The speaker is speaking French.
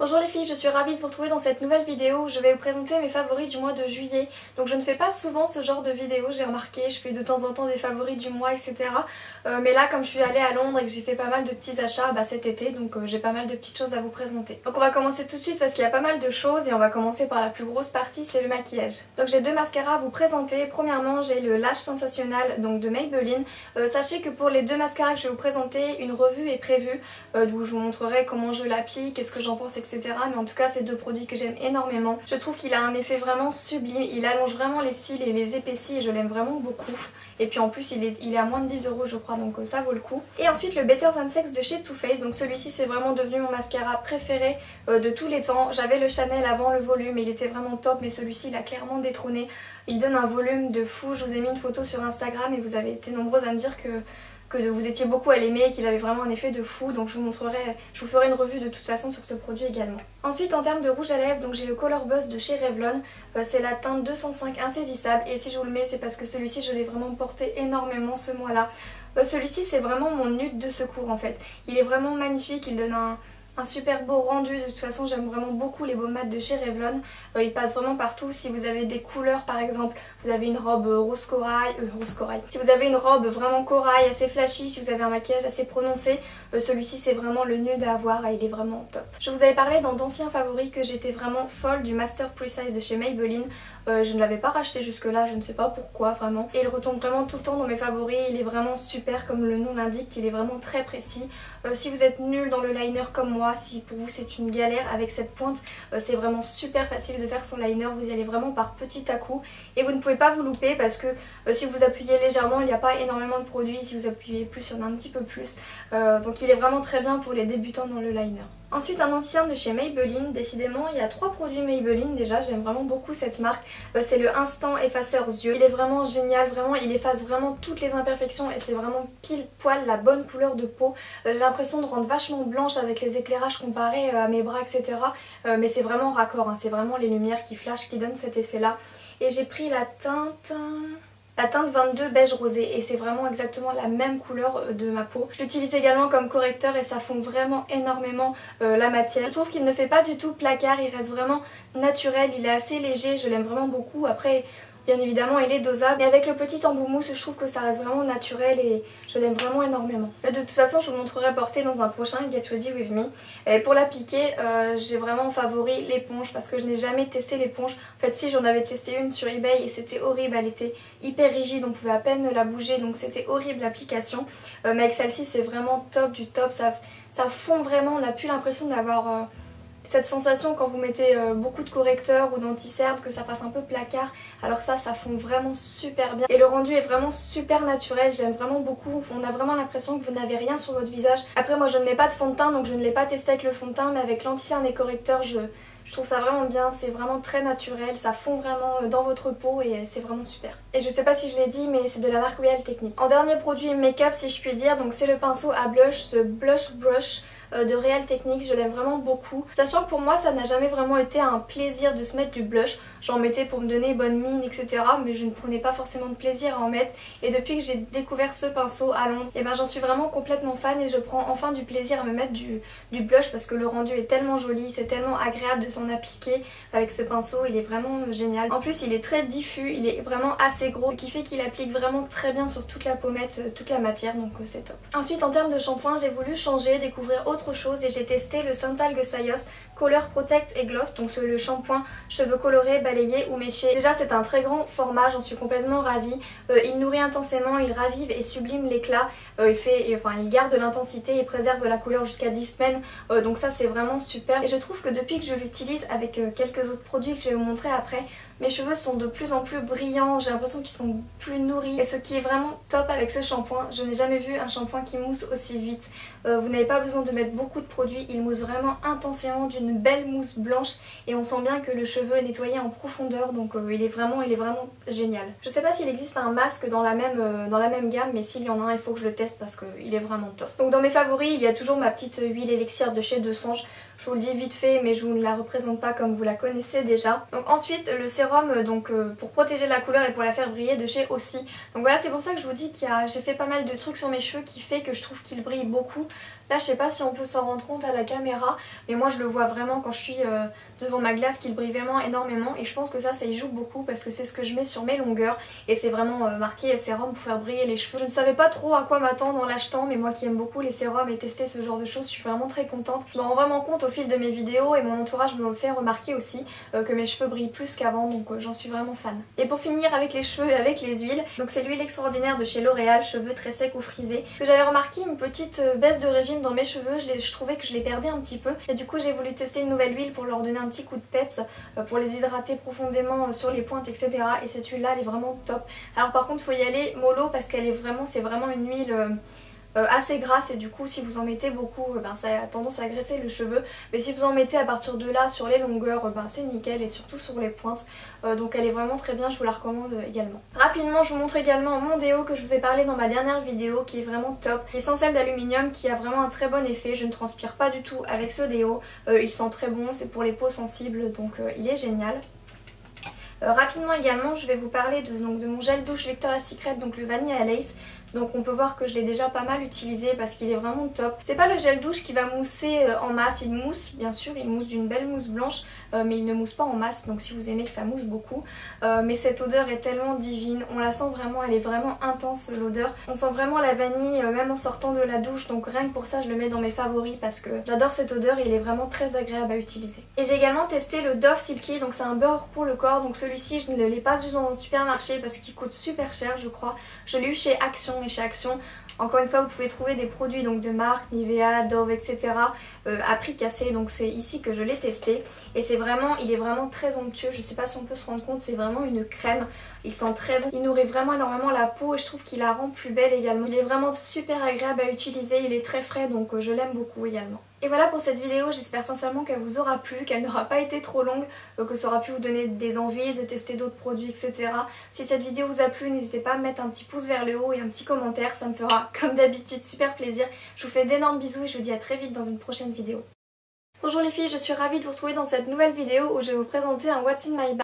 Bonjour les filles, je suis ravie de vous retrouver dans cette nouvelle vidéo où je vais vous présenter mes favoris du mois de juillet. Donc je ne fais pas souvent ce genre de vidéo, j'ai remarqué, je fais de temps en temps des favoris du mois, etc. Mais là, comme je suis allée à Londres et que j'ai fait pas mal de petits achats cet été, donc j'ai pas mal de petites choses à vous présenter. Donc on va commencer tout de suite parce qu'il y a pas mal de choses et on va commencer par la plus grosse partie, c'est le maquillage. Donc j'ai deux mascaras à vous présenter. Premièrement, j'ai le Lash Sensationnel donc de Maybelline. Sachez que pour les deux mascaras que je vais vous présenter, une revue est prévue où je vous montrerai comment je l'applique, qu'est-ce que j'en pense, etc. Mais en tout cas, c'est deux produits que j'aime énormément. Je trouve qu'il a un effet vraiment sublime, il allonge vraiment les cils et les épaissit et je l'aime vraiment beaucoup. Et puis en plus, il est à moins de 10 € je crois, donc ça vaut le coup. Et ensuite, le Better Than Sex de chez Too Faced. Donc celui-ci, c'est vraiment devenu mon mascara préféré de tous les temps. J'avais le Chanel avant, le volume, il était vraiment top, mais celui-ci, il a clairement détrôné. Il donne un volume de fou. Je vous ai mis une photo sur Instagram et vous avez été nombreuses à me dire que vous étiez beaucoup à l'aimer et qu'il avait vraiment un effet de fou, donc je vous ferai une revue de toute façon sur ce produit également. Ensuite, en termes de rouge à lèvres, donc j'ai le Color Buzz de chez Revlon, c'est la teinte 205 insaisissable et si je vous le mets c'est parce que celui-ci je l'ai vraiment porté énormément ce mois-là. Celui-ci c'est vraiment mon nude de secours en fait, il est vraiment magnifique, il donne un super beau rendu. De toute façon j'aime vraiment beaucoup les baumes mat de chez Revlon, ils passent vraiment partout. Si vous avez des couleurs par exemple, vous avez une robe rose corail, si vous avez une robe vraiment corail assez flashy, si vous avez un maquillage assez prononcé, celui-ci c'est vraiment le nude à avoir et il est vraiment top. Je vous avais parlé dans d'anciens favoris que j'étais vraiment folle du Master Precise de chez Maybelline. Je ne l'avais pas racheté jusque là, je ne sais pas pourquoi vraiment. Et il retombe vraiment tout le temps dans mes favoris, il est vraiment super comme le nom l'indique, il est vraiment très précis. Si vous êtes nul dans le liner comme moi, si pour vous c'est une galère avec cette pointe, c'est vraiment super facile de faire son liner, vous y allez vraiment par petit à coup et vous ne pouvez pas vous louper parce que si vous appuyez légèrement il n'y a pas énormément de produits, si vous appuyez plus il y en a un petit peu plus, donc il est vraiment très bien pour les débutants dans le liner. Ensuite un anti-cerne de chez Maybelline, décidément il y a 3 produits Maybelline déjà, j'aime vraiment beaucoup cette marque, c'est le Instant Effaceur Yeux, il est vraiment génial, vraiment il efface vraiment toutes les imperfections et c'est vraiment pile poil la bonne couleur de peau. J'ai l'impression de rendre vachement blanche avec les éclairages comparés à mes bras etc, mais c'est vraiment raccord, hein. C'est vraiment les lumières qui flashent qui donnent cet effet là. Et j'ai pris la teinte 22 beige rosé et c'est vraiment exactement la même couleur de ma peau. Je l'utilise également comme correcteur et ça fond vraiment énormément la matière. Je trouve qu'il ne fait pas du tout placard, il reste vraiment naturel, il est assez léger, je l'aime vraiment beaucoup. Après bien évidemment il est dosable, mais avec le petit embout mousse je trouve que ça reste vraiment naturel et je l'aime vraiment énormément. De toute façon je vous montrerai porté dans un prochain Get Ready With Me. Et pour l'appliquer j'ai vraiment en favori l'éponge parce que je n'ai jamais testé l'éponge. En fait si, j'en avais testé une sur eBay et c'était horrible, elle était hyper rigide, on pouvait à peine la bouger donc c'était horrible l'application. Mais avec celle-ci c'est vraiment top du top, ça fond vraiment, on n'a plus l'impression d'avoir cette sensation quand vous mettez beaucoup de correcteurs ou d'anti-cerne que ça fasse un peu placard, alors ça fond vraiment super bien et le rendu est vraiment super naturel, j'aime vraiment beaucoup, on a vraiment l'impression que vous n'avez rien sur votre visage. Après moi je ne mets pas de fond de teint donc je ne l'ai pas testé avec le fond de teint, mais avec l'anti-cerne et correcteur je trouve ça vraiment bien, c'est vraiment très naturel, ça fond vraiment dans votre peau et c'est vraiment super. Et je sais pas si je l'ai dit mais c'est de la marque Real Technique. En dernier produit make-up si je puis dire, donc c'est le pinceau à blush, ce Blush Brush de Real Technique, je l'aime vraiment beaucoup. Sachant que pour moi ça n'a jamais vraiment été un plaisir de se mettre du blush, j'en mettais pour me donner bonne mine etc, mais je ne prenais pas forcément de plaisir à en mettre et depuis que j'ai découvert ce pinceau à Londres, et ben j'en suis vraiment complètement fan et je prends enfin du plaisir à me mettre du blush parce que le rendu est tellement joli, c'est tellement agréable de s'en appliquer avec ce pinceau, il est vraiment génial. En plus il est très diffus, il est vraiment assez gros, ce qui fait qu'il applique vraiment très bien sur toute la pommette, toute la matière, donc c'est top. Ensuite en termes de shampoing j'ai voulu changer, découvrir autre chose et j'ai testé le Santal Sayos Color Protect et Gloss, donc c'est le shampoing cheveux colorés, balayés ou méchés. Déjà c'est un très grand format, j'en suis complètement ravie, il nourrit intensément, il ravive et sublime l'éclat, il garde l'intensité et préserve la couleur jusqu'à 10 semaines, donc ça c'est vraiment super. Et je trouve que depuis que je l'utilise avec quelques autres produits que je vais vous montrer après, mes cheveux sont de plus en plus brillants, j'ai l'impression qu'ils sont plus nourris. Et ce qui est vraiment top avec ce shampoing, je n'ai jamais vu un shampoing qui mousse aussi vite. Vous n'avez pas besoin de mettre beaucoup de produits, il mousse vraiment intensément d'une belle mousse blanche et on sent bien que le cheveu est nettoyé en profondeur, donc il est vraiment génial. Je sais pas s'il existe un masque dans la même gamme, mais s'il y en a un il faut que je le teste parce qu'il est vraiment top. Donc dans mes favoris il y a toujours ma petite huile élixir de chez De Sange. Je vous le dis vite fait mais je vous ne la représente pas comme vous la connaissez déjà. Donc ensuite le sérum pour protéger la couleur et pour la faire briller de chez Aussie. Donc voilà, c'est pour ça que je vous dis j'ai fait pas mal de trucs sur mes cheveux qui fait que je trouve qu'ils brillent beaucoup. Là je sais pas si on peut s'en rendre compte à la caméra mais moi je le vois vraiment quand je suis devant ma glace qu'il brille vraiment énormément et je pense que ça y joue beaucoup parce que c'est ce que je mets sur mes longueurs et c'est vraiment marqué sérum pour faire briller les cheveux. Je ne savais pas trop à quoi m'attendre en l'achetant mais moi qui aime beaucoup les sérums et tester ce genre de choses je suis vraiment très contente. Je me rends vraiment compte au fil de mes vidéos et mon entourage me le fait remarquer aussi que mes cheveux brillent plus qu'avant donc j'en suis vraiment fan. Et pour finir avec les cheveux et avec les huiles, donc c'est l'huile extraordinaire de chez L'Oréal, cheveux très secs ou frisés. Parce que j'avais remarqué une petite baisse de régime dans mes cheveux, je trouvais que je les perdais un petit peu et du coup j'ai voulu tester une nouvelle huile pour leur donner un petit coup de peps, pour les hydrater profondément sur les pointes etc. Et cette huile là elle est vraiment top. Alors par contre il faut y aller mollo parce qu'elle est c'est vraiment une huile assez grasse et du coup si vous en mettez beaucoup ça a tendance à graisser le cheveu, mais si vous en mettez à partir de là sur les longueurs c'est nickel et surtout sur les pointes, donc elle est vraiment très bien, je vous la recommande également. Rapidement je vous montre également mon déo que je vous ai parlé dans ma dernière vidéo qui est vraiment top, essentiel d'aluminium qui a vraiment un très bon effet, je ne transpire pas du tout avec ce déo, il sent très bon, c'est pour les peaux sensibles donc il est génial. Rapidement également je vais vous parler de mon gel douche Victoria's Secret, donc le Vanilla Lace. Donc on peut voir que je l'ai déjà pas mal utilisé parce qu'il est vraiment top. C'est pas le gel douche qui va mousser en masse, il mousse bien sûr, il mousse d'une belle mousse blanche mais il ne mousse pas en masse, donc si vous aimez que ça mousse beaucoup. Mais cette odeur est tellement divine, on la sent vraiment, elle est vraiment intense l'odeur. On sent vraiment la vanille même en sortant de la douche, donc rien que pour ça je le mets dans mes favoris parce que j'adore cette odeur et il est vraiment très agréable à utiliser. Et j'ai également testé le Dove Silky, donc c'est un beurre pour le corps, donc celui-ci je ne l'ai pas eu dans un supermarché parce qu'il coûte super cher je crois. Je l'ai eu chez Action et chez Action, encore une fois vous pouvez trouver des produits donc de marque, Nivea, Dove etc. À prix cassé, donc c'est ici que je l'ai testé et il est vraiment très onctueux, je sais pas si on peut se rendre compte, c'est vraiment une crème, il sent très bon, il nourrit vraiment énormément la peau et je trouve qu'il la rend plus belle également. Il est vraiment super agréable à utiliser, il est très frais donc je l'aime beaucoup également. Et voilà pour cette vidéo, j'espère sincèrement qu'elle vous aura plu, qu'elle n'aura pas été trop longue, que ça aura pu vous donner des envies de tester d'autres produits etc. Si cette vidéo vous a plu, n'hésitez pas à mettre un petit pouce vers le haut et un petit commentaire, ça me fera comme d'habitude super plaisir. Je vous fais d'énormes bisous et je vous dis à très vite dans une prochaine vidéo. Bonjour les filles, je suis ravie de vous retrouver dans cette nouvelle vidéo où je vais vous présenter un What's in my bag.